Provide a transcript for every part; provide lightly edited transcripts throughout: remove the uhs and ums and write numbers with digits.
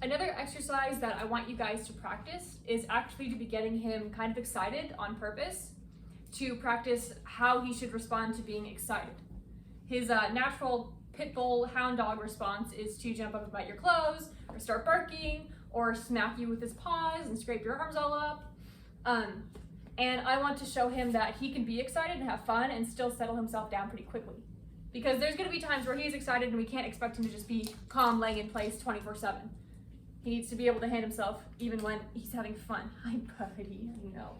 Another exercise that I want you guys to practice is actually to be getting him kind of excited on purpose, to practice how he should respond to being excited. His natural pit bull hound dog response is to jump up and bite your clothes, or start barking, or smack you with his paws and scrape your arms all up. And I want to show him that he can be excited and have fun and still settle himself down pretty quickly. Because there's gonna be times where he's excited and we can't expect him to just be calm, laying in place 24/7. He needs to be able to handle himself even when he's having fun. Hi, buddy, I know.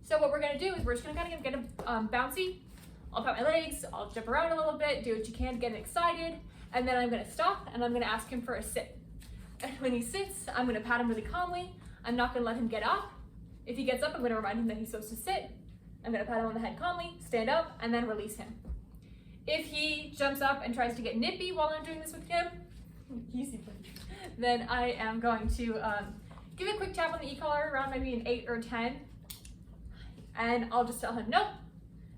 So what we're gonna do is we're just gonna kind of get him bouncy. I'll pat my legs, I'll jump around a little bit, do what you can to get him excited, and then I'm gonna stop and I'm gonna ask him for a sit. And when he sits, I'm gonna pat him really calmly. I'm not gonna let him get up. If he gets up, I'm gonna remind him that he's supposed to sit. I'm gonna pat him on the head calmly, stand up, and then release him. If he jumps up and tries to get nippy while I'm doing this with him, easy buddy, then I am going to give a quick tap on the e-collar around maybe an 8 or 10, and I'll just tell him no,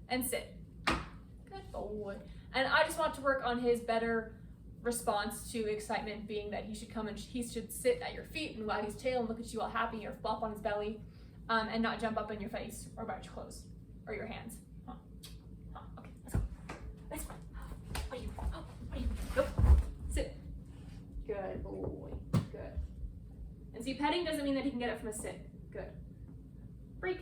and sit. Good boy. And I just want to work on his better response to excitement, being that he should come and he should sit at your feet and wag his tail and look at you all happy, or flop on his belly, and not jump up in your face or bite your clothes or your hands. Okay, let's go. Let's go. What are you? Oh, what are you? Nope. Sit. Good boy. Good. And see, petting doesn't mean that he can get up from a sit. Good. Break.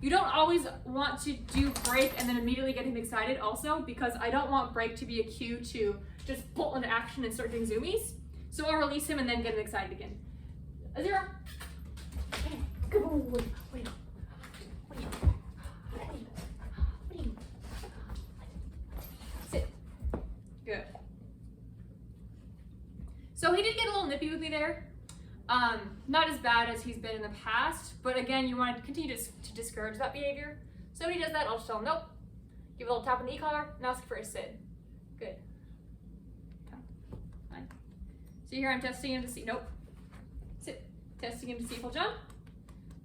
You don't always want to do break and then immediately get him excited also, because I don't want break to be a cue to just bolt into action and start doing zoomies. So I'll release him and then get him excited again. A 0. Good boy. What are you? What are you? What are you? What are you? Sit. Good. So he did get a little nippy with me there. Not as bad as he's been in the past, but again, you want to continue to discourage that behavior. So when he does that, I'll just tell him nope. Give a little tap on the e-collar and ask for a sit. Good. Fine. So here I'm testing him to see, nope. Sit. Testing him to see if he'll jump.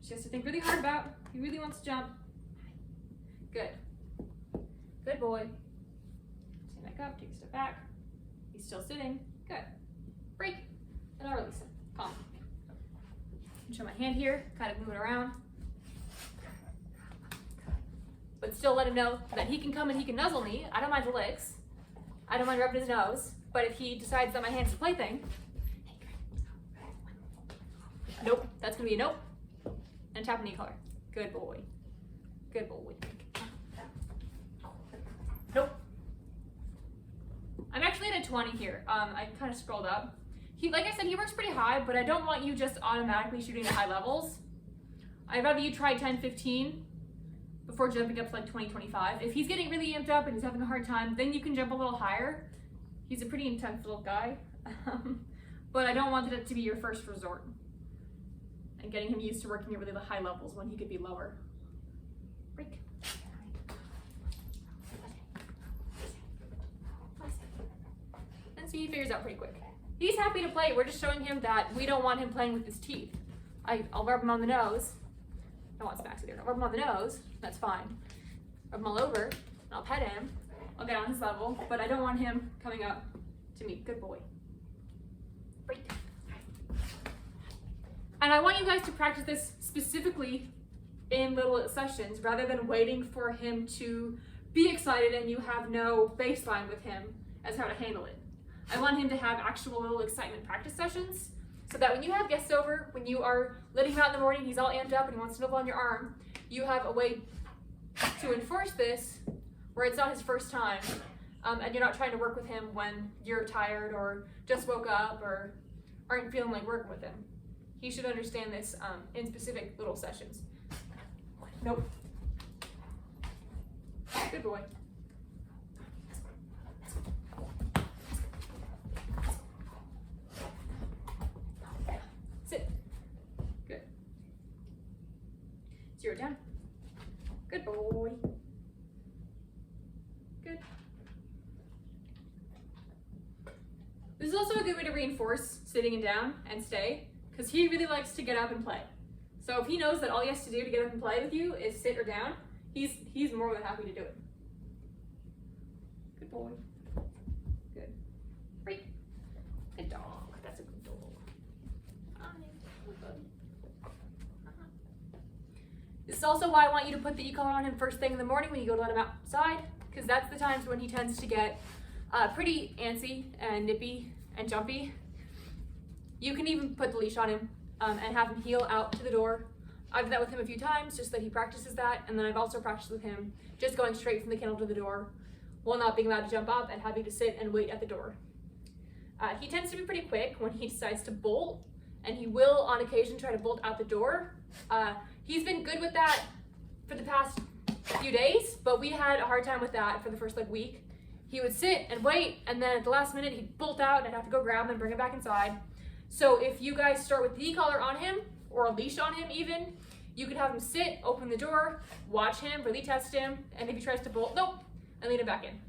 She has to think really hard about. He really wants to jump. Good. Good boy. Stand back up, take a step back. He's still sitting. Good. Break. And I'll release him. Calm. Show my hand here, kind of move it around. But still let him know that he can come and he can nuzzle me. I don't mind the licks. I don't mind rubbing his nose. But if he decides that my hand's a plaything, nope, that's gonna be a nope. And tap on the e-collar. Good boy. Good boy. Nope. I'm actually at a 20 here. I kind of scrolled up. Like I said, he works pretty high, but I don't want you just automatically shooting at high levels. I'd rather you try 10, 15 before jumping up to like 20, 25. If he's getting really amped up and he's having a hard time, then you can jump a little higher. He's a pretty intense little guy. But I don't want it to be your first resort. And getting him used to working at really high levels when he could be lower. Break. And see, he figures out pretty quick. He's happy to play. We're just showing him that we don't want him playing with his teeth. I'll rub him on the nose. I want smacks either. I'll rub him on the nose. That's fine. Rub him all over. And I'll pet him. I'll get on his level. But I don't want him coming up to me. Good boy. Break. And I want you guys to practice this specifically in little sessions rather than waiting for him to be excited and you have no baseline with him as how to handle it. I want him to have actual little excitement practice sessions so that when you have guests over, when you are letting him out in the morning, he's all amped up and he wants to nibble on your arm, you have a way to enforce this where it's not his first time and you're not trying to work with him when you're tired or just woke up or aren't feeling like working with him. He should understand this in specific little sessions. Nope. Good boy. Sit. Good. 0 down. Good boy. Good. This is also a good way to reinforce sitting and down and stay, because he really likes to get up and play. So if he knows that all he has to do to get up and play with you is sit or down, he's more than happy to do it. Good boy. Good. Break. Good dog. That's a good dog. also why I want you to put the e-collar on him first thing in the morning when you go to let him outside, because that's the times when he tends to get pretty antsy and nippy and jumpy. You can even put the leash on him and have him heel out to the door. I've done that with him a few times just so that he practices that, and then I've also practiced with him just going straight from the kennel to the door while not being allowed to jump up and having to sit and wait at the door. He tends to be pretty quick when he decides to bolt, and he will on occasion try to bolt out the door. He's been good with that for the past few days, but we had a hard time with that for the first week. He would sit and wait, and then at the last minute he'd bolt out and I'd have to go grab him and bring him back inside. So if you guys start with the e-collar on him, or a leash on him even, you could have him sit, open the door, watch him, really test him, and if he tries to bolt, nope, and lead him back in.